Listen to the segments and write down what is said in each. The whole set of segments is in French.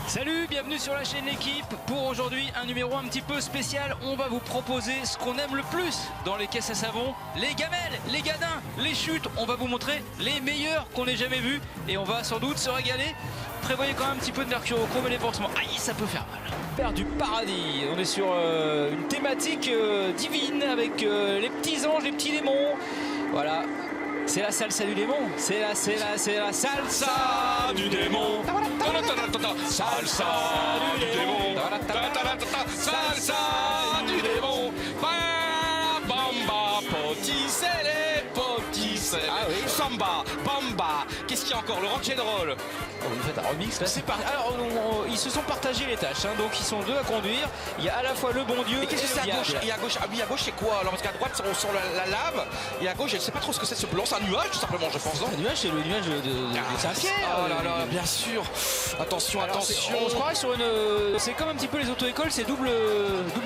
Salut, bienvenue sur la chaîne L'équipe. Pour aujourd'hui, un numéro un petit peu spécial. On va vous proposer ce qu'on aime le plus dans les caisses à savon. Les gamelles, les gadins, les chutes. On va vous montrer les meilleurs qu'on ait jamais vus. Et on va sans doute se régaler. Prévoyez quand même un petit peu de mercurochrome et les pansements. Aïe, ça peut faire mal. Père du paradis. On est sur une thématique divine avec les petits anges, les petits démons. Voilà. C'est la salsa du démon. C'est la salsa du démon. Salsa du démon. Salsa du démon. Bamba, poticelle, poticelle. Ah oui. Samba, bamba. Qu'est-ce qu'il y a encore? Le rock'n'roll. Oh, vous faites un remix là. Alors ils se sont partagés les tâches, hein, donc ils sont deux à conduire. Il y a à la fois le bon Dieu et qu'est-ce que c'est à gauche? Et à gauche, ah oui, à gauche c'est quoi alors? Parce qu'à droite on sent la lave, et à gauche je ne sais pas trop ce que c'est ce blanc. C'est un nuage tout simplement, je pense. Le nuage, c'est le nuage de Saint-Pierre. Oh là là, bien sûr. Attention, alors, attention. On se croirait sur une. C'est comme un petit peu les auto-écoles, c'est double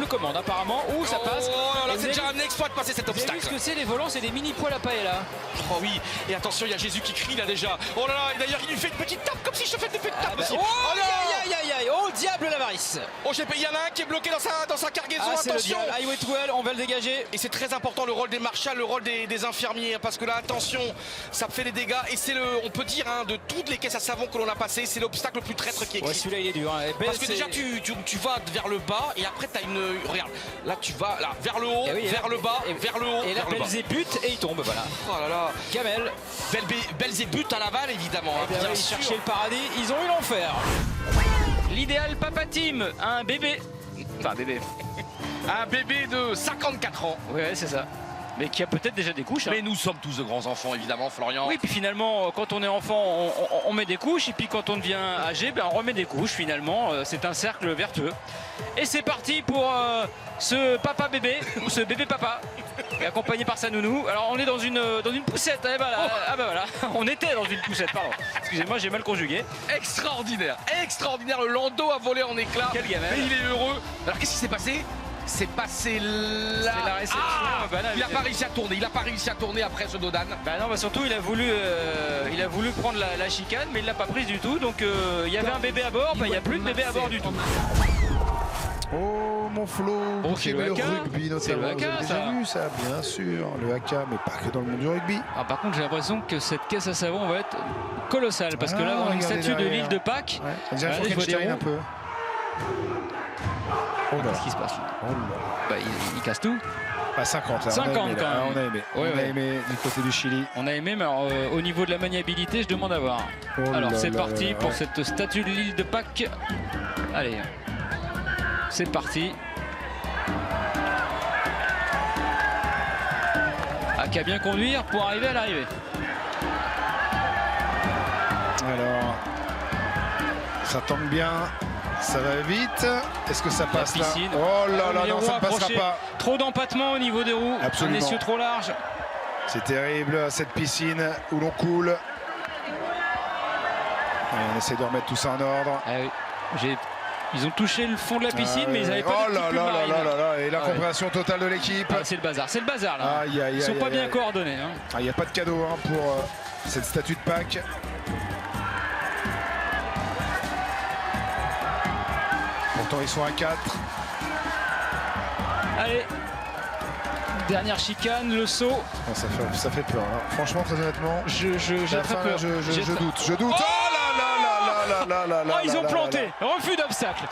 commande apparemment, où ça passe. Oh là là, c'est déjà un exploit de passer cet obstacle. Vous savez ce que c'est les volants? C'est des mini poils à paella. Oh oui, et attention, il y a Jésus qui crie là déjà. Oh là là, et d'ailleurs il lui fait une petite tape comme si je te fais une petite tape aussi. Oh aïe aïe aïe, oh diable l'avarice. Oh il y en a un qui est bloqué dans sa cargaison, attention. Highway to Hell, on va le dégager. Et c'est très important le rôle des marshals, le rôle des infirmiers, parce que là attention, ça fait des dégâts. Et c'est on peut dire de toutes les caisses à savon que l'on a passé, c'est l'obstacle le plus traître qui existe. Ouais, celui-là il est dur. Hein. Parce que déjà tu vas vers le bas et après tu as une. Regarde, là tu vas là, vers le haut, vers le bas, vers le haut. Et là Belzébuth et il tombe, voilà. Oh là là. Gamelle. Belzébuth à Laval évidemment. Bien ils cherchaient le paradis, ils ont eu l'enfer. L'idéal Papa Team, un bébé. Enfin bébé. Un bébé de 54 ans. Ouais, c'est ça. Mais qui a peut-être déjà des couches. Mais nous sommes tous de grands enfants, évidemment, Florian. Oui, puis finalement, quand on est enfant, on met des couches. Et puis quand on devient âgé, ben, on remet des couches, finalement. C'est un cercle vertueux. Et c'est parti pour ce papa-bébé, ou ce bébé-papa, accompagné par sa nounou. Alors, on est dans une poussette. Eh ben, ah ben voilà, on était dans une poussette, pardon. Excusez-moi, j'ai mal conjugué. Extraordinaire, extraordinaire. Le landau a volé en éclats. Quel gamin. Mais il est heureux. Alors, qu'est-ce qui s'est passé? C'est passé là. C'est la réception. Bah non, il n'a pas réussi à tourner. Il n'a pas réussi à tourner après ce Dodan. Bah non, bah surtout il a voulu prendre la chicane, mais il l'a pas prise du tout. Donc il y avait un bébé à bord, bah il n'y a plus de bébé à bord du tout. Oh mon Flo, bon, c'est le rugby notamment. Le haka, vous avez déjà vu ça, bien sûr, le haka, mais pas que dans le monde du rugby. Ah, par contre j'ai l'impression que cette caisse à savon va être colossale, parce que là on a une statue de l'île de Pâques. Ouais. Déjà Frankenstein un peu. Oh là. Qu'est-ce qui se passe là? Oh là. Bah, il casse tout. Bah 50 là. 50 on a aimé, quand même. on a aimé. Ouais, on a aimé du côté du Chili. On a aimé, mais alors, au niveau de la maniabilité, je demande à voir. Oh alors c'est parti là, pour cette statue de l'île de Pâques. Allez, c'est parti. Ah, qu'à bien conduire pour arriver à l'arrivée. Alors, ça tombe bien. Ça va vite. Est-ce que ça passe là? Oh là là, non, ça ne passera pas. Trop d'empattement au niveau des roues. Absolument. Un essieu trop large. C'est terrible, cette piscine où l'on coule. Allez, on essaie de remettre tout ça en ordre. Ah oui. Ils ont touché le fond de la piscine, mais ils n'avaient pas oh de là là là là là là. Et l'incompréhension totale de l'équipe. Ah, c'est le bazar. C'est le bazar là. Aïe, aïe, ils sont aïe, pas aïe, bien aïe. coordonnés. Hein. Ah, il n'y a pas de cadeau pour cette statue de Pâques. Pourtant ils sont à 4. Allez, dernière chicane, le saut. Oh, ça fait peur. Hein. Franchement, très honnêtement, j'ai très peur. Je doute. Oh là là là là là là. Oh, ils ont planté. Refus d'obstacle.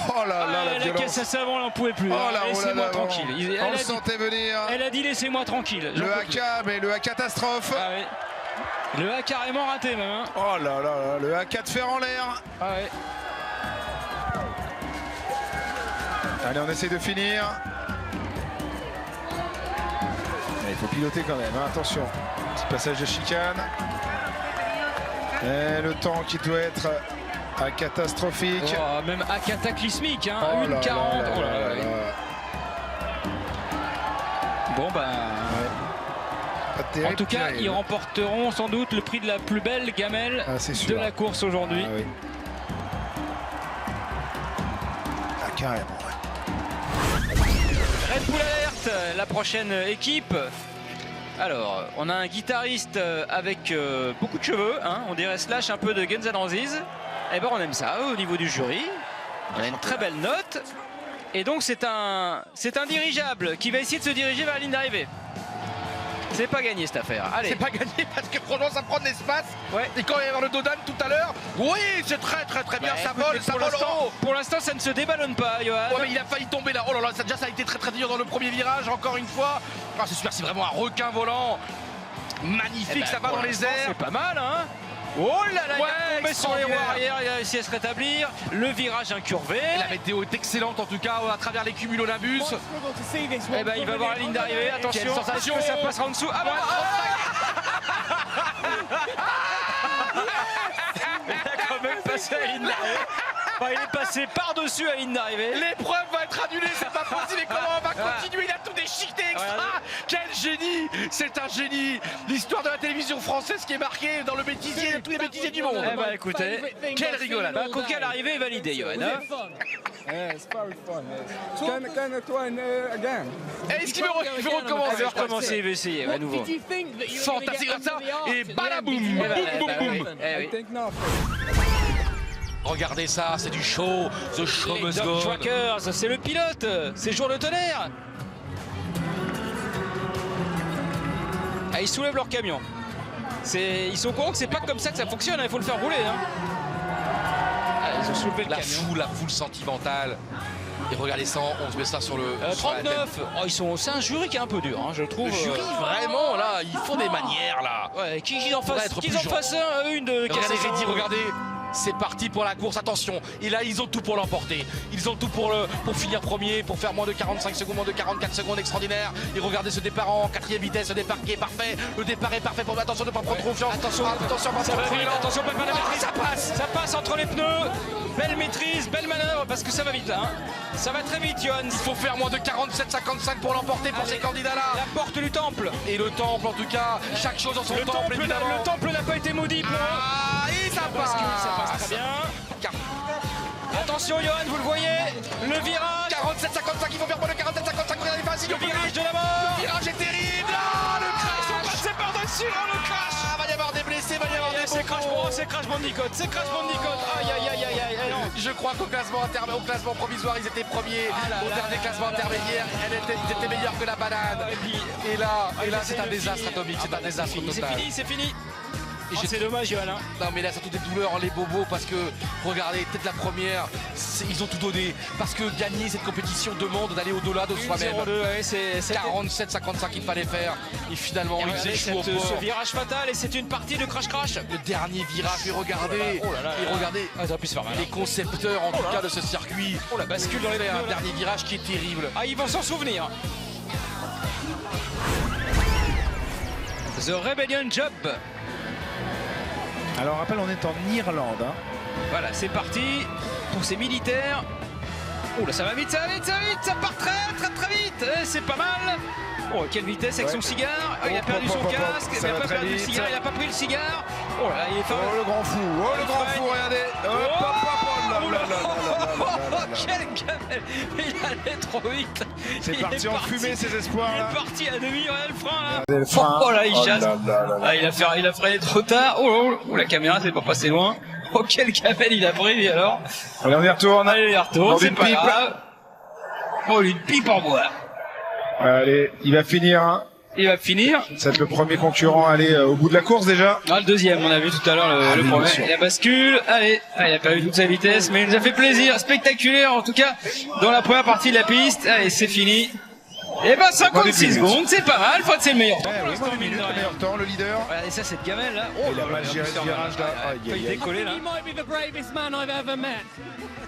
Oh là là, la la caisse à savon, elle n'en pouvait plus. Oh là, laissez-moi tranquille. On le sentait venir. Elle a dit laissez-moi tranquille. Le haka, mais le haka catastrophe. Ah oui. Le A carrément raté même. Hein. Oh là là là, le haka de fer en l'air. Ah ouais. Allez, on essaie de finir. Il faut piloter quand même, hein. Attention. Petit passage de chicane. Et le temps qui doit être catastrophique. Oh, même à cataclysmique, hein. Oh 1,40. Oh là là. Bon bah. Terrible, en tout cas, terrible. ils remporteront sans doute le prix de la plus belle gamelle de la course aujourd'hui. Ah, oui. Ah, carrément. Red Bull Alert, la prochaine équipe. Alors, on a un guitariste avec beaucoup de cheveux, hein, on dirait Slash un peu de Guns N' Roses. Eh ben on aime ça au niveau du jury. On a une très belle note. Et donc c'est un dirigeable qui va essayer de se diriger vers la ligne d'arrivée. C'est pas gagné cette affaire. Allez. C'est pas gagné parce que franchement ça prend de l'espace. Ouais. Et quand il va y avoir le dos d'âne tout à l'heure, oui, c'est très bien, ça vole en haut. Pour l'instant, ça ne se déballonne pas, Johan. Ouais, mais il a failli tomber là. Oh là là, ça a été très dur dans le premier virage, encore une fois. Ah, c'est super, c'est vraiment un requin volant. Magnifique, Eh ben, ça va dans les airs. C'est pas mal, hein. Oh là là, il est tombé sur les roues arrière, il a réussi à se rétablir. Le virage incurvé. La météo est excellente en tout cas à travers les cumulonimbus. Eh ben, il va voir la ligne d'arrivée. Attention, quelle sensation. est-ce que ça passera en dessous? Ah bon, il a quand même passé à la ligne d'arrivée. Enfin, il est passé par-dessus la ligne d'arrivée. L'épreuve va être annulée, c'est pas possible. Et comment on va continuer? Il a tout déchiqueté extra. Quel génie! C'est un génie. L'histoire de la télévision française qui est marquée dans le bêtisier de tous les bêtisiers du monde. Eh ben, écoutez, quelle rigolade. Bah, Coquet à l'arrivée est validé, Johan. Est-ce qu'il veut recommencer? Il veut recommencer, il veut essayer à nouveau. Fantastique comme ça. Et balaboum, boum, boum, boum. Regardez ça, c'est du show. The show must go. Trackers, c'est le pilote. C'est jour de tonnerre. Ah, ils soulèvent leur camion. Ils sont au courant que c'est pas comme ça que ça fonctionne. Il faut le faire rouler. Hein. Ah, ils ont soulevé le camion. La foule sentimentale. Et regardez ça, on se met ça sur le 39. Oh, c'est un jury qui est un peu dur, hein, je trouve. Le jury, vraiment, là, ils font des manières, là. Ouais, qu'ils en fassent une de regardez, j'ai dit, regardez. C'est parti pour la course, attention. Et là, ils ont tout pour l'emporter. Ils ont tout pour finir premier, pour faire moins de 45 secondes, moins de 44 secondes, extraordinaire. Et regardez ce départ en 4e vitesse, ce départ qui est parfait. Le départ est parfait pour attention de ne pas prendre confiance. Attention, attention, ça passe entre les pneus. Belle maîtrise, belle manœuvre, parce que ça va vite, hein. Ça va très vite, Johan. Il faut faire moins de 47-55 pour l'emporter pour ces candidats-là. La porte du temple. Et le temple, en tout cas, chaque chose en son temple, évidemment. Le temple n'a pas été maudit pour et ça passe. Ça passe très bien. Attention, Johan, vous le voyez. Le virage. 47-55, il faut faire moins de 47-55. Regardez, facile. Le virage de la mort. Le virage est terrible. Ah, le crash. Ils sont passés par-dessus, le crash. Va y avoir des blessés, va y avoir des c'est Crash Bandicoot. Aïe. Je crois qu'au classement provisoire, ils étaient premiers. Au dernier classement intermédiaire, ils étaient meilleurs que la banane. Et là, c'est un désastre atomique. C'est un désastre total. C'est fini. C'est dommage, Johan. Non, mais là, surtout des douleurs, les bobos, parce que, regardez, peut-être la première, ils ont tout donné. Parce que gagner cette compétition demande d'aller au-delà de soi-même. 47-55 qu'il fallait faire. Et finalement, ils échouent au port. Ce virage fatal, et c'est une partie de Crash. Le dernier virage, et regardez. Les concepteurs, en tout cas, de ce circuit. La bascule dans les pneus. Un dernier virage qui est terrible. Ah, ils vont s'en souvenir. The Rebellion Job. Alors, rappel, on est en Irlande. Hein. Voilà, c'est parti pour ces militaires. Oh là, ça va vite, ça part très vite. C'est pas mal. Oh, quelle vitesse avec son cigare. Il a perdu son casque, il n'a pas perdu le cigare, il n'a pas pris le cigare. Oh là, il est fort. Oh, le grand fou, regardez. Quel gamelle. Il allait trop vite. C'est parti en fumée, ces espoirs. Il est parti à demi, regarde le frein là. Oh là, il chasse. Il a freiné trop tard. Oh, la caméra, c'est pas passé loin. Oh, quel gamelle il a pris, lui, alors. Allez, on y retourne. C'est pas grave. Oh, une pipe en bois. Allez, il va finir. Hein. Il va finir. C'est le premier concurrent à aller au bout de la course déjà. Ah, le deuxième, on a vu tout à l'heure le premier. Il a bascule. Allez, il a perdu toute sa vitesse, mais il nous a fait plaisir. Spectaculaire, en tout cas, dans la première partie de la piste. Allez, c'est fini. Et ben 56 secondes, c'est pas mal. Faut que c'est le meilleur temps. Le meilleur temps, le leader. Regardez ça, cette gamelle là. Oh, il a mal géré ce virage là. Il a décollé là.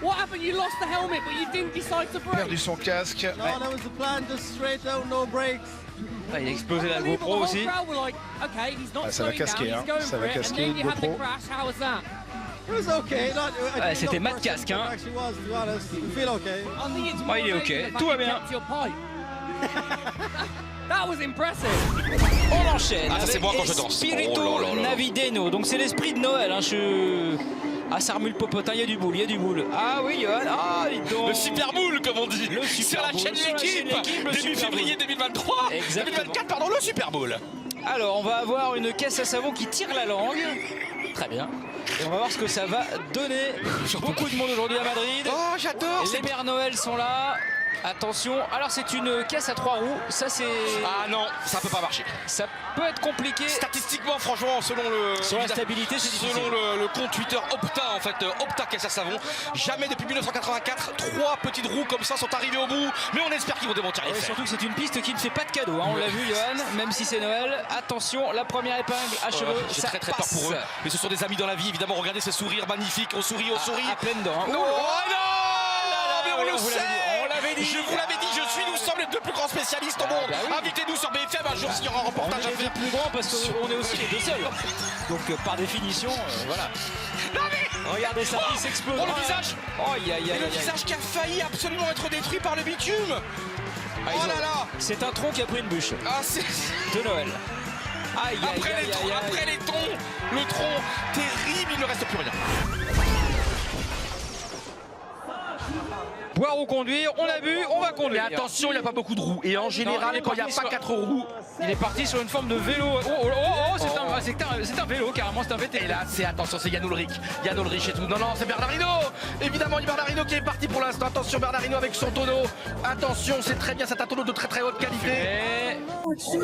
What happened? You lost the helmet, but you didn't decide to brake. Perdu son casque. No, that was the plan. Just straight out, no brakes. Ah, il a explosé la GoPro aussi. Ça va casquer, hein. Ça va casquer une GoPro. C'était mat casque, hein. Oh, il est ok. Tout va bien. That was impressive. On enchaîne. Ah, c'est moi quand je danse. Spirito Navideño. Donc c'est l'esprit de Noël. Hein. Ah, ça remue le popotin, il y a du boule, Ah oui, Johan, le Super Bowl, comme on dit. Sur la chaîne L'équipe, début février 2023. 2024, pardon, le Super Bowl. Alors, on va avoir une caisse à savon qui tire la langue. Très bien. Et on va voir ce que ça va donner. Beaucoup de monde aujourd'hui à Madrid. Oh, j'adore. Les Mères Noël sont là. Attention, alors c'est une caisse à 3 roues, ça c'est... Ah non, ça peut pas marcher. Ça peut être compliqué. Statistiquement, franchement, selon la stabilité, c'est difficile. Selon le compte Twitter Opta, en fait, Opta caisse à savon, jamais depuis 1984, 3 petites roues comme ça sont arrivées au bout, mais on espère qu'ils vont démentir les faits. Surtout que c'est une piste qui ne fait pas de cadeau, hein. On l'a vu, Johan, même si c'est Noël. Attention, la première épingle à cheveux, j'ai ça très peur pour eux, mais ce sont des amis dans la vie, évidemment. Regardez ce sourire magnifique, on sourit, à pleine dents. Hein. Non, mais on le sait. Je vous l'avais dit, nous sommes les 2 plus grands spécialistes au monde. Invitez-nous sur BFM un jour s'il y aura un reportage à faire. On est les plus grands parce qu'on est aussi les 2 seuls. Donc par définition, voilà. Regardez ça, il s'explose. Oh, le visage. Le visage qui a failli absolument être détruit par le bitume. Oh là là. C'est un tronc qui a pris une bûche. De Noël. Après les tons, le tronc terrible, il ne reste plus rien. Boire ou conduire, on l'a vu, on va conduire. Mais attention, il n'y a pas beaucoup de roues. Et en général, quand il n'y a pas 4 roues, il est parti sur une forme de vélo. C'est un vélo, carrément, c'est un VTT. Et là, attention, c'est Jan Ullrich. Jan Ullrich et tout. Non, c'est Bernardino. Évidemment, Bernardino qui est parti pour l'instant. Attention, Bernardino avec son tonneau. Attention, c'est très bien, c'est un tonneau de très haute qualité.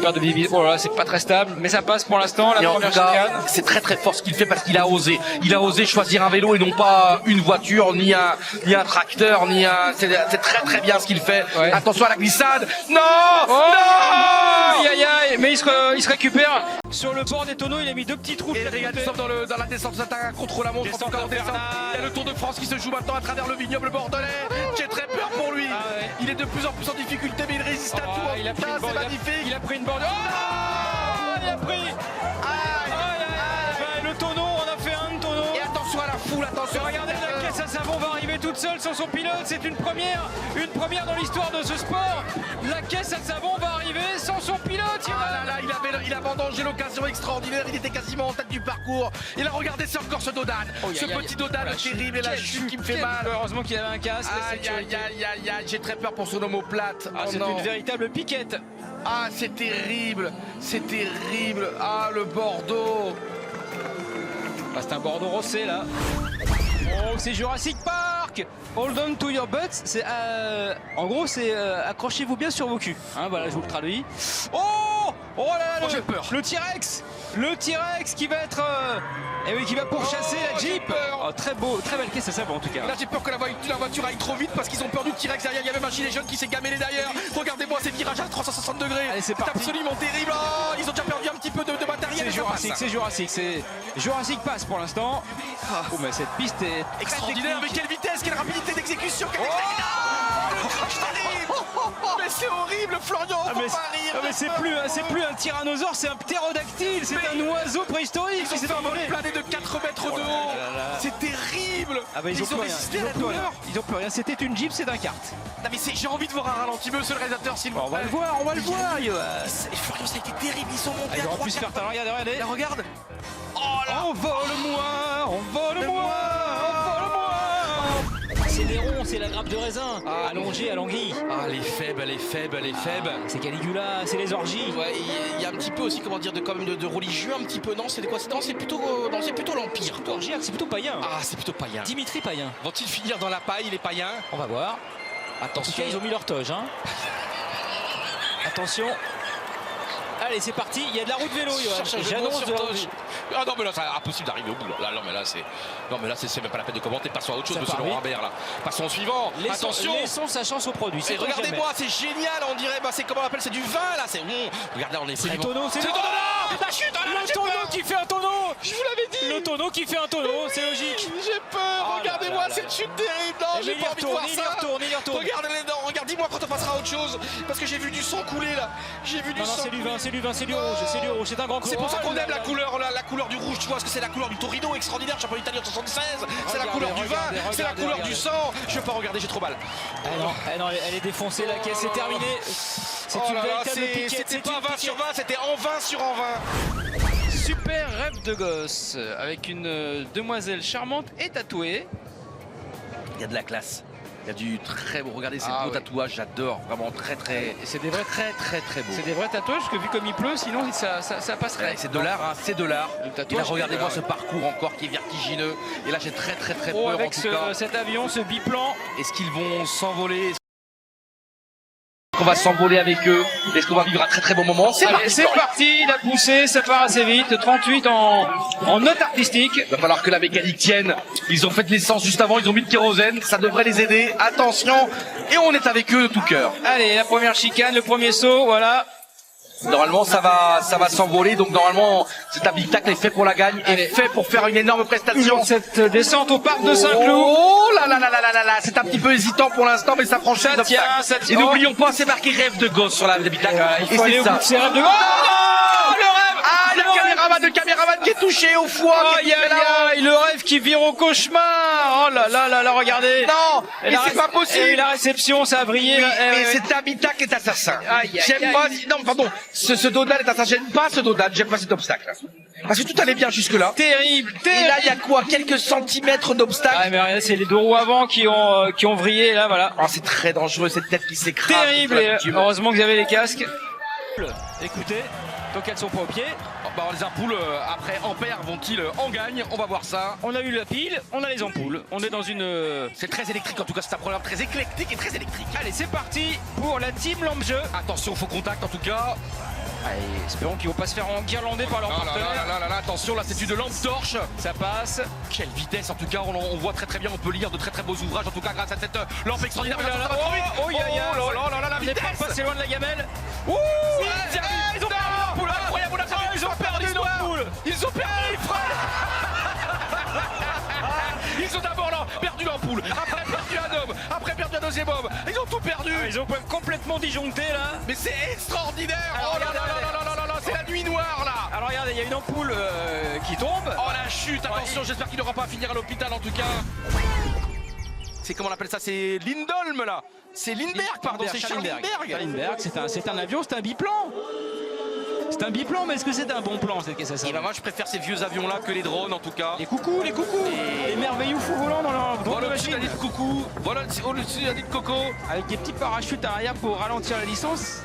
Peur de Bibi. Oh là, c'est pas très stable, mais ça passe pour l'instant. La première chicane. C'est très fort ce qu'il fait parce qu'il a osé. Il a osé choisir un vélo et non pas une voiture, ni un tracteur, ni un. C'est très bien ce qu'il fait. Ouais. Attention à la glissade. Non, non. Mais il se récupère. Sur le bord des tonneaux, il a mis 2 petits trous. Et regarde, dans la descente, ça attaque contre la montre. Il y a le Tour de France qui se joue maintenant à travers le vignoble bordelais. J'ai très peur pour lui. Il est de plus en plus en difficulté, mais il résiste à tout. C'est magnifique. Il a pris une borde. Il a pris. Le tonneau, on a fait un tonneau. Et attention à la foule, attention. Regardez, la caisse à savon va arriver toute seule sans son pilote. C'est une première dans l'histoire de ce sport. La caisse à savon va arriver sans son pilote. Il a vendangé l'occasion extraordinaire. Il était quasiment en tête du parcours. Et là, regardez, c'est encore ce Dodan. Ce petit Dodan terrible et la chute qui me fait mal. Heureusement qu'il avait un casque. J'ai très peur pour son omoplate. C'est une véritable piquette. C'est terrible. C'est terrible. Le Bordeaux. C'est un Bordeaux rossé là. C'est Jurassic Park. Hold on to your butts. En gros, c'est accrochez-vous bien sur vos culs. Voilà, je vous le traduis. Oh là là, j'ai peur. Le T-Rex qui va être qui va pourchasser la Jeep. Très belle caisse à savon en tout cas. Là, j'ai peur que la voiture aille trop vite parce qu'ils ont peur du T-Rex derrière. Il y a même un gilet jaune qui s'est gamellé derrière. Regardez-moi ces virages à 360 degrés. Allez, c'est absolument terrible. Ils ont déjà perdu un petit peu de matériel. C'est Jurassic Pass pour l'instant. Mais cette piste est extraordinaire. Mais quelle vitesse, quelle rapidité d'exécution. Mais c'est horrible, Florian. Faut pas rire. Mais c'est plus un tyrannosaure, c'est un ptérodactyle. C'est un oiseau préhistorique. Ils ont fait un plané de 4 mètres de haut. C'est terrible. Ils ont résisté à la douleur. Ils ont plus rien. C'était une Jeep, c'est d'un kart. Non mais j'ai envie de voir un ralenti, monsieur le réalisateur, s'il vous plaît. On va le voir. Florian, ça a été terrible. Ils sont montés à 3 plus faire talent. Regardez. Regarde. Envole-moi. C'est des ronds, c'est la grappe de raisin, allongée à l'anguille. Elle est faible. C'est Caligula, c'est les orgies. Ouais, il y a un petit peu aussi, de religieux, un petit peu, non, c'est quoi? Non, c'est plutôt l'Empire. Orgiaque, c'est plutôt païen. C'est plutôt païen. Dimitri païen. Vont-ils finir dans la paille, les païens? On va voir. Attention. En tout cas, ils ont mis leur toge. Attention. Allez, c'est parti. Il y a de la roue de vélo, j'annonce de la roue. Non, mais là, c'est impossible d'arriver au bout. Non, mais là, c'est même pas la peine de commenter. Passons à autre chose, monsieur Laurent Humbert, là. Passons au suivant. Attention. Laissons sa chance au produit. Regardez-moi, c'est génial. On dirait, c'est comment on appelle, c'est du vin, là. Regardez, on est C'est le tonneau. C'est le tonneau. La chute. Le tonneau qui fait un tonneau. Je vous l'avais dit. Le tonneau qui fait un tonneau, c'est logique. J'ai peur. Regardez-moi cette chute terrible. Non, j'ai pas envie de voir ça. Il retourne. Regardez les dents. Regardez-moi quand on passera à autre chose. Parce que j'ai vu du sang couler, là. J'ai vu du sang. C'est du vin, c'est du rouge. C'est un grand coup. C'est pour ça qu'on aime la couleur du rouge, tu vois, parce que c'est la couleur du Torino extraordinaire, champion d'Italie en 76. C'est la couleur du vin, c'est la couleur du sang. Je veux pas regarder, j'ai trop mal. Non, elle est défoncée, la caisse, c'est terminé. C'est une véritable piquette. C'était pas 20 sur 20, c'était en 20 sur en 20. Super rêve de gosse avec une demoiselle charmante et tatouée. Il y a de la classe. Il y a du très beau. Regardez ces beaux tatouages, j'adore. Vraiment très C'est des vrais très beaux. C'est des vrais tatouages parce que vu comme il pleut, sinon ça passerait. Ouais, c'est de l'art, hein, c'est de l'art. Et là, regardez-moi ce ouais. parcours encore qui est vertigineux. Et là, j'ai très peur avec en tout cas. cet avion, ce biplan. Est-ce qu'ils vont s'envoler? On va s'envoler avec eux. Est-ce qu'on va vivre un très bon moment? C'est parti, la poussée, ça part assez vite. 38 en note artistique. Il va falloir que la mécanique tienne. Ils ont fait de l'essence juste avant, ils ont mis le kérosène. Ça devrait les aider. Attention. Et on est avec eux de tout cœur. Allez, la première chicane, le premier saut, voilà. Normalement, ça va s'envoler. Donc normalement, cet habitacle est fait pour la gagne, est fait pour faire une énorme prestation. Cette descente au parc de Saint-Cloud. Oh là là là là là là, c'est un petit peu hésitant pour l'instant, mais ça franchit l'obstacle. Et n'oublions pas, c'est marqué rêve de gosse sur l'habitacle. Il faut aller au bout de ses rêves de gosse. Oh, le rêve. Ah, le caméraman qui est touché au foie. Le rêve qui vire au cauchemar. Oh là là là là, regardez. Non, mais c'est pas possible. Et la réception, ça a brillé. Mais cet habitacle est assassin. J'aime pas. Non, pardon. Ce dodan est assassin. J'aime pas ce dodan. J'aime pas cet obstacle. Parce que tout allait bien jusque-là. Terrible. Et là, il y a quoi? Quelques centimètres d'obstacle. Ah, mais regardez, c'est les deux roues avant qui ont vrillé, là, voilà. Oh, c'est très dangereux, cette tête qui s'écrase. Terrible. Et heureusement que vous avez les casques. Écoutez, donc elles sont pas au pied. Les ampoules, après ampères, vont-ils en gagne? On va voir ça. On a eu la pile, on a les ampoules. On est dans une... C'est très électrique, en tout cas, c'est un programme très éclectique et très électrique. Allez, c'est parti pour la team lampe-jeu. Attention, faux contact, en tout cas. Allez, espérons qu'ils vont pas se faire enguirlander par leur partenaire. Attention, là, c'est une lampe torche. Ça passe. Quelle vitesse, en tout cas, on voit très bien, on peut lire de très beaux ouvrages, en tout cas, grâce à cette lampe extraordinaire. Oh, on n'est pas passé loin de la gamelle. Ouh, ils ont perdu l'ampoule. Incroyable, ils ont perdu l'ampoule. Ils ont perdu Ils ont d'abord perdu l'ampoule, après perdu un homme, après perdu un deuxième homme. Ils ont tout perdu. Ils ont complètement disjoncté là. Mais c'est extraordinaire. Oh là là, c'est la nuit noire là. Alors regardez, il y a une ampoule qui tombe. Oh la chute, attention, j'espère qu'il n'aura pas à finir à l'hôpital en tout cas. C'est comment on appelle ça? C'est Lindholm là. C'est Lindbergh, pardon, c'est Lindbergh. C'est un avion, c'est un biplan. C'est un biplan, mais est-ce que c'est un bon plan cette caisse à savon? Moi je préfère ces vieux avions là que les drones en tout cas. Les coucous, les merveilleux fous volants dans leur drone de machine. Voilà, coucou, voilà au-dessus de coco. Avec des petits parachutes à l'arrière pour ralentir la licence.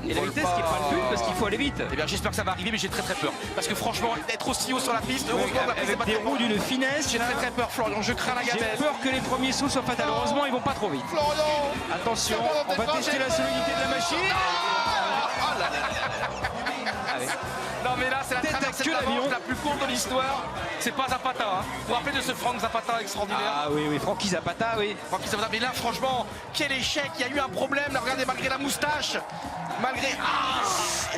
Et la vitesse qui est pas le but parce qu'il faut aller vite. Eh bien j'espère que ça va arriver, mais j'ai très peur. Parce que franchement, être aussi haut sur la piste, avec des roues d'une finesse. J'ai très peur, Florian, je crains la gamelle. J'ai peur que les premiers sauts soient fatals. Heureusement, ils vont pas trop vite. Florian, attention, on va tester la solidité de la machine. Non mais là c'est la traversée de l'avion la plus courte de l'histoire. C'est pas Zapata, hein. Vous vous rappelez de ce Frank Zapata extraordinaire? Ah oui, Francky Zapata, oui. Francky Zapata, mais là franchement, quel échec, il y a eu un problème, là regardez, malgré la moustache, malgré...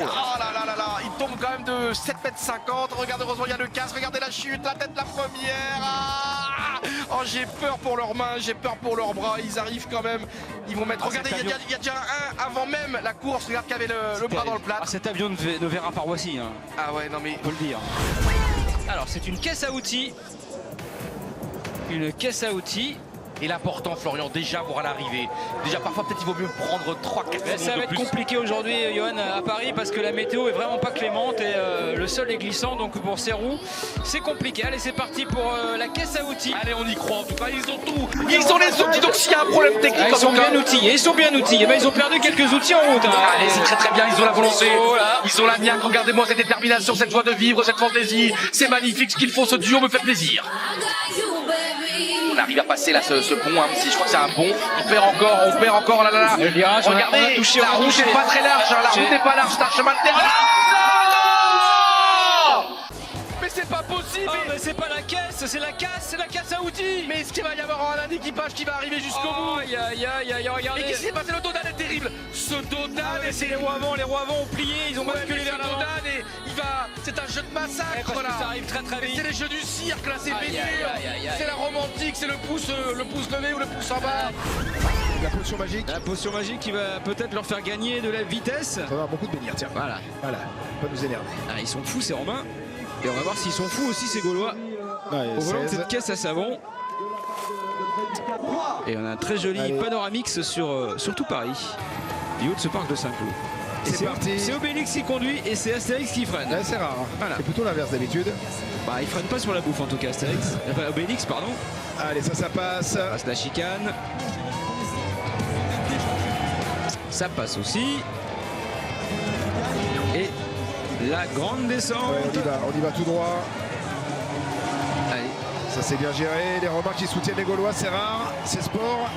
Oh là, il tombe quand même de 7,50 m, regardez, heureusement il y a le casque, regardez la chute, la tête la première. Oh j'ai peur pour leurs mains, j'ai peur pour leurs bras, ils arrivent quand même, ils vont mettre... Regardez, il y a déjà un avant même la course, regarde qu'il y avait le bras dans le plat. Cet avion ne verra pas Roissy, hein. Ah ouais, non mais... Faut le dire. Alors c'est une caisse à outils. Une caisse à outils. Et l'important, Florian, déjà voir à l'arrivée. Déjà, parfois, peut-être il vaut mieux prendre 3-4 secondes. Ça va être compliqué aujourd'hui, Johan, à Paris, parce que la météo est vraiment pas clémente et le sol est glissant. Donc pour ces roues, c'est compliqué. Allez, c'est parti pour la caisse à outils. Allez, on y croit. En tout cas, ils ont tout. Ils ont les outils. Donc s'il y a un problème technique, ils sont bien outillés. Et ben, ils ont perdu quelques outils en route. Hein. Allez, c'est très bien. Ils ont la volonté. Ils ont la niaque. Regardez-moi cette détermination, cette joie de vivre, cette fantaisie. C'est magnifique. Ce qu'ils font, ce duo me fait plaisir. On arrive à passer là ce pont, hein, si je crois que c'est un pont. On perd encore là. Regardez, la route n'est pas très large, la route n'est pas large, c'est un chemin de terre. Mais c'est pas possible. Oh, mais c'est pas la caisse, c'est la casse à outils. Mais est-ce qu'il va y avoir un équipage qui va arriver jusqu'au bout? Regardez. Mais qu'est-ce qui s'est passé? Le dodan est terrible. Ce dodan, c'est les roues avant ont plié, ils ont basculé vers l'avant. Et c'est un jeu de massacre là. Ça arrive très vite. C'est les jeux du cirque là, c'est pénible. C'est la romantique, c'est le pouce levé ou le pouce en bas. La potion magique. La potion magique qui va peut-être leur faire gagner de la vitesse. On va avoir beaucoup de bénir, tiens. Voilà, pas nous énerver. Ah, ils sont fous ces Romains. Et on va voir s'ils sont fous aussi ces Gaulois. Au volant de cette caisse à savon. Et on a un très joli panoramique sur tout Paris. Du haut de ce parc de Saint-Cloud. C'est parti. C'est Obélix qui conduit et c'est Astérix qui freine. C'est rare. Hein. Voilà. C'est plutôt l'inverse d'habitude. Bah, il freine pas sur la bouffe en tout cas, Astérix. Enfin, Obélix, pardon. Allez, ça passe. Passe la chicane. Ça passe aussi. Et la grande descente. Ouais, on y va tout droit. Allez. Ça c'est bien géré. Les Romains qui soutiennent les Gaulois, c'est rare, c'est sport.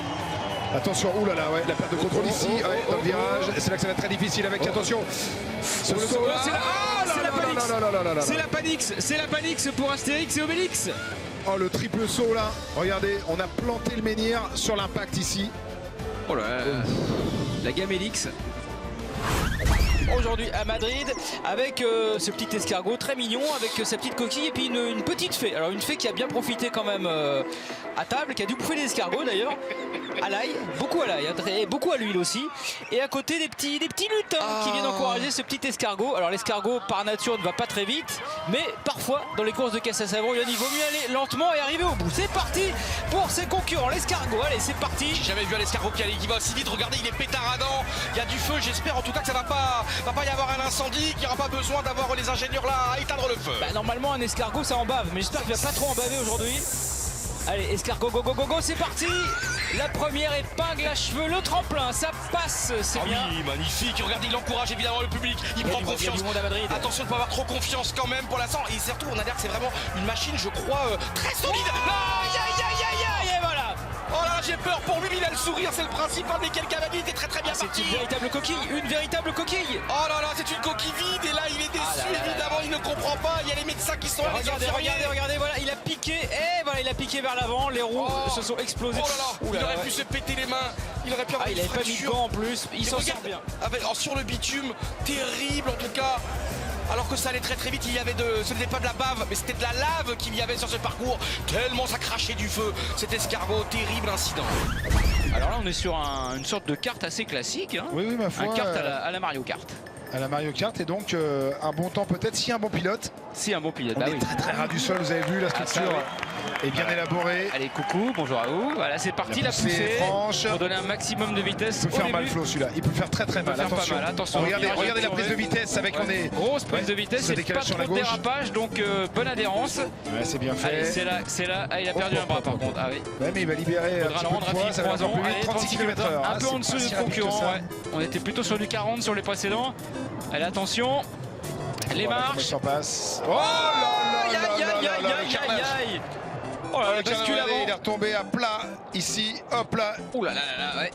Attention, oulala, ouais, la perte de contrôle ici, ouais, dans le virage. C'est là que ça va être très difficile avec, attention. C'est la panique, c'est la panique pour Astérix et Obélix. Oh, le triple saut là, regardez, on a planté le menhir sur l'impact ici. Oh là, la gamme Elix. Aujourd'hui à Madrid avec ce petit escargot très mignon avec sa petite coquille et puis une petite fée. Alors une fée qui a bien profité quand même à table, qui a dû bouffer des escargots d'ailleurs, à l'ail, beaucoup à l'ail, et beaucoup à l'huile aussi. Et à côté des petits lutins qui viennent encourager ce petit escargot. Alors l'escargot par nature ne va pas très vite, mais parfois dans les courses de caisse à savon, il vaut mieux aller lentement et arriver au bout. C'est parti pour ses concurrents, l'escargot. Allez, c'est parti. J'ai jamais vu un escargot qui va aussi vite. Regardez, il est pétaradant. Il y a du feu. J'espère en tout cas que ça va pas y avoir un incendie, qu'il n'y aura pas besoin d'avoir les ingénieurs là à éteindre le feu. Bah, normalement un escargot ça en bave, mais j'espère qu'il va pas trop en baver aujourd'hui. Allez, escargot, go, c'est parti. La première épingle à cheveux, le tremplin, ça passe, c'est bien. Oui, magnifique. Regardez, il encourage évidemment le public. Il prend confiance. Attention de ne pas avoir trop confiance quand même pour l'instant. Et surtout, on a l'air que c'est vraiment une machine, je crois, très solide. Aïe, et voilà. Oh là, j'ai peur pour lui, il a le sourire, c'est le principal, mais quel cavalier était très bien parti. C'est une véritable coquille, Oh là là, c'est une coquille vide et là il est déçu, évidemment, il ne comprend pas. Il y a les médecins qui sont là, regardez, voilà, il a piqué, et voilà, il a piqué vers l'avant, les roues se sont explosées. Oh là là, il aurait pu se péter les mains, il aurait pu avoir il avait pas mis de gants en plus, il s'en sort bien. Sur le bitume, terrible en tout cas. Alors que ça allait très vite, ce n'était pas de la bave, mais c'était de la lave qu'il y avait sur ce parcours, tellement ça crachait du feu. Cet escargot, terrible incident. Alors là on est sur une sorte de carte assez classique, hein. Oui, ma foi. Un kart à la Mario Kart. À la Mario Kart, et donc un bon temps peut-être, si un bon pilote. Si un bon pilote, on est très ras du sol, vous avez vu, la structure est bien élaborée. Allez, coucou, bonjour à vous. Voilà, c'est parti, la poussée franche. Pour donner un maximum de vitesse. Il peut faire mal, Flo, celui-là. Il peut faire très mal. Attention. Regardez la prise de vitesse avec on est. Grosse prise de vitesse, c'est pas trop de dérapage, donc bonne adhérence. Ouais, c'est bien fait. Allez, c'est là. Ah, il a perdu un bras par contre. Ah oui. Ouais, mais il va libérer un petit peu de poids, ça va encore plus vite, 36 km/h. Un peu en dessous du concurrent, ouais. On était plutôt sur du 40 sur les précédents. Allez, attention. Les marches. Oh là là, aïe. Oh là, il est retombé à plat ici, hop là. Ouh là, ouais.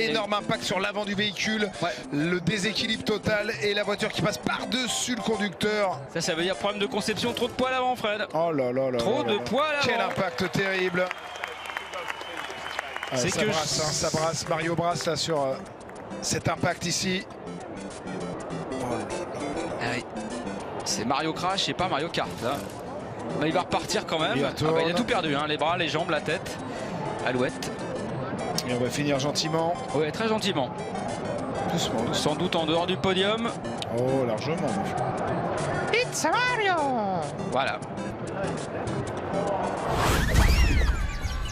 Énorme impact sur l'avant du véhicule, le déséquilibre total et la voiture qui passe par-dessus le conducteur. Ça veut dire problème de conception, trop de poids à l'avant, Fred. Oh là là là. Trop de poids à l'avant. Quel impact terrible. C'est ça brasse, ça brasse. Mario brasse là sur cet impact ici. C'est Mario Crash et pas Mario Kart là. Là il va repartir quand même. Il a tout perdu, hein. Les bras, les jambes, la tête. Alouette. Et on va finir gentiment. Ouais, très gentiment. Doucement. Sans doute en dehors du podium. Oh, largement. It's Mario. Voilà.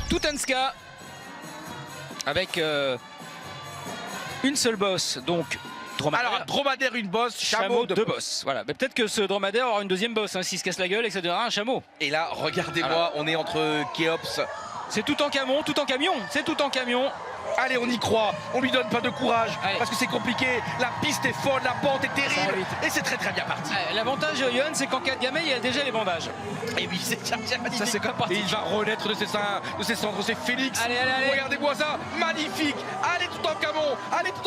Tutanska. Avec une seule bosse, donc dromadaire. Alors, dromadaire, une bosse, chameau, deux bosses. Voilà, mais peut-être que ce dromadaire aura une deuxième bosse, hein, s'il se casse la gueule et que ça deviendra un chameau. Et là, regardez-moi, on est entre Kéops. C'est tout en camion, c'est tout en camion. Allez, on y croit, on lui donne pas de courage, parce que c'est compliqué, la piste est folle, la pente est terrible, et c'est très bien parti. L'avantage, Johan, c'est qu'en cas de gamet, il y a déjà les bandages. Et oui, c'est magnifique. Ça, c'est comme parti. Et il va renaître de ses cendres, c'est Félix. Allez. Regardez-moi ça, magnifique. Allez tout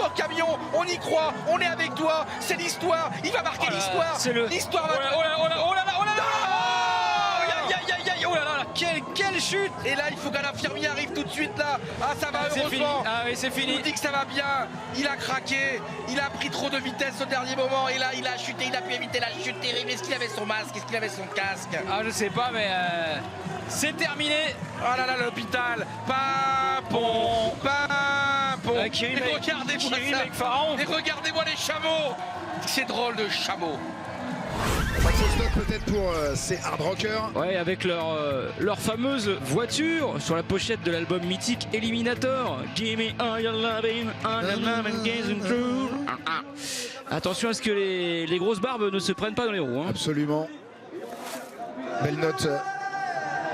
en camion, on y croit, on est avec toi, c'est l'histoire, il va marquer l'histoire. L'histoire va... Oh là là, quelle chute. Et là, il faut qu'un infirmier arrive tout de suite là. Ah, ça va, heureusement. Ah oui, c'est fini. Il nous dit que ça va bien. Il a craqué. Il a pris trop de vitesse au dernier moment. Et là, il a chuté. Il a pu éviter la chute terrible. Est-ce qu'il avait son masque? Est-ce qu'il avait son casque? Ah, je sais pas, mais c'est terminé. Oh là là, l'hôpital. Pimpon. Et regardez-moi les chameaux. C'est drôle de chameaux. Fausse note peut-être pour ces hard rockers. Ouais, avec leur fameuse voiture sur la pochette de l'album mythique Eliminator. Give me all your loving, gazing through. Attention à ce que les grosses barbes ne se prennent pas dans les roues. Hein. Absolument. Belle note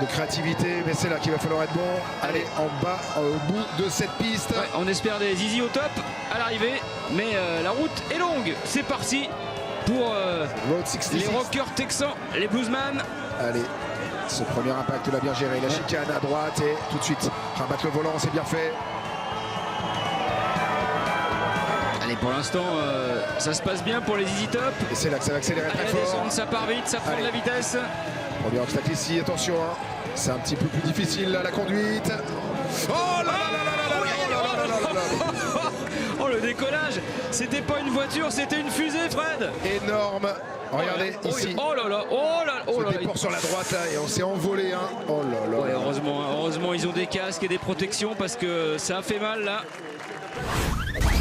de créativité, mais c'est là qu'il va falloir être bon. Allez, en bas, au bout de cette piste. Ouais, on espère des zizi au top à l'arrivée, mais la route est longue. C'est parti pour les rockers texans, les bluesman. Allez, ce premier impact l'a bien géré. La chicane à droite et tout de suite rabattre le volant, c'est bien fait. Allez, pour l'instant, ça se passe bien pour les Easy Top. Et c'est là que ça va accélérer très fort. Descendre, ça part vite, ça prend de la vitesse. Premier obstacle ici, attention, hein. C'est un petit peu plus difficile là, la conduite. Oh là là là là là là. Oh, le décollage, c'était pas une voiture, c'était une fusée, Fred. Énorme. Regardez ici. Oh là là, oh là, oh là. Ce déport sur la droite là et on s'est envolé, hein. Oh là là. Ouais, heureusement, ils ont des casques et des protections parce que ça a fait mal là.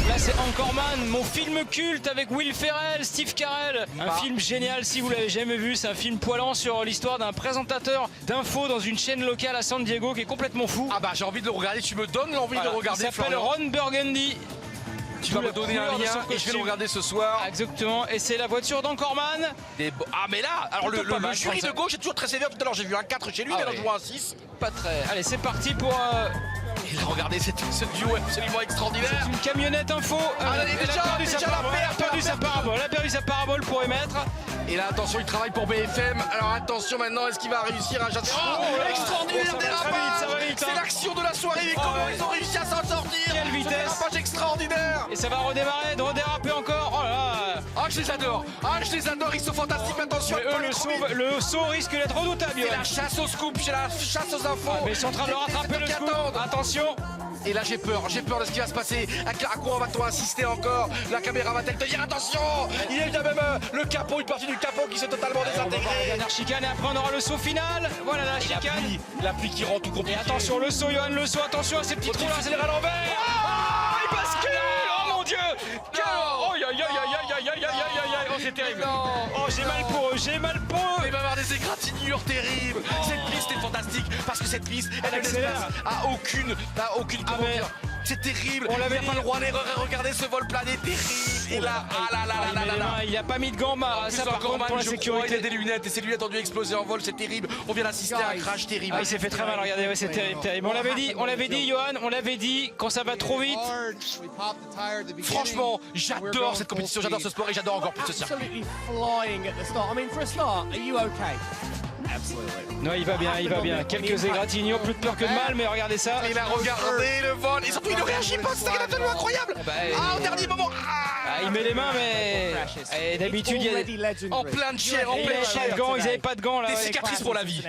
Là c'est Anchorman, mon film culte avec Will Ferrell, Steve Carell. Un film génial si vous l'avez jamais vu, c'est un film poilant sur l'histoire d'un présentateur d'infos dans une chaîne locale à San Diego qui est complètement fou. Ah bah j'ai envie de le regarder, tu me donnes l'envie de le regarder. Il s'appelle Ron Burgundy. Tu vas me donner un lien et je vais le regarder ce soir. Exactement, et c'est la voiture d'Anchorman. Ah mais là, alors le jury de gauche est toujours très sévère. Tout à l'heure j'ai vu un 4 chez lui, il a joué un 6. Pas très... Allez, c'est parti pour... Et là, regardez ce duo absolument extraordinaire. C'est une camionnette info. Elle a perdu sa parabole pour émettre. Et là, attention, il travaille pour BFM. Alors attention maintenant, est-ce qu'il va réussir à chasser? Oh, extraordinaire dérapage. C'est l'action de la soirée. Et comment ils ont réussi à s'en sortir? Quelle vitesse! Dérapage extraordinaire. Et ça va redémarrer, de redéraper encore. Oh là là. Ah, je les adore. Ah, je les adore. Ils sont fantastiques. Attention. Le saut risque d'être redoutable. C'est la chasse au scoop, c'est la chasse aux infos. Mais ils sont en train de le rattraper le scoop. Attention. Et là j'ai peur de ce qui va se passer. À quoi va-t-on assister encore? La caméra va-t-elle te dire attention? Il y a même le capot, une partie du capot qui s'est totalement désintégrée. La dernière chicane et après on aura le saut final. Voilà la chicane. La pluie qui rend tout compliqué. Et attention le saut, Johan, le saut, attention à ces petits trous là. C'est à l'envers. Oh, il bascule. Oh mon dieu. Oh c'est terrible. Oh j'ai mal pour eux, Il va y avoir des égratignures terribles. Cette piste est fantastique parce que cette piste elle a aucune comment dire. C'est terrible. On l'avait pas le droit à l'erreur. Regardez ce vol plané terrible. Et là, il a pas mis de gants, ça par contre pour la sécurité. Il a des lunettes et ses lunettes ont dû exploser en vol. C'est terrible. On vient d'assister à un crash terrible. Il s'est fait très mal. Regardez, c'est terrible. On l'avait dit, Johan. On l'avait dit quand ça va trop vite. Franchement, j'adore cette compétition, j'adore ce sport et j'adore encore plus ce circuit. Non, il va bien. Quelques égratignures, plus de peur que de mal, mais regardez ça. Il a regardé le vol et surtout il ne réagit pas, c'est absolument incroyable. Au dernier moment. Il met les mains, mais d'habitude, il y a en plein de chair, ils n'avaient pas de gants là. Des cicatrices pour la vie.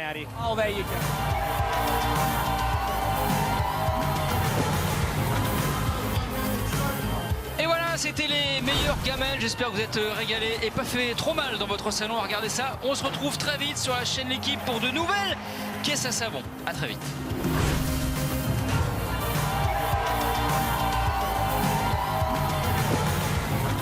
Et voilà, c'était les meilleurs gamelles. J'espère que vous êtes régalés et pas fait trop mal dans votre salon à regarder ça. On se retrouve très vite sur la chaîne L'équipe pour de nouvelles caisses à savon. À très vite.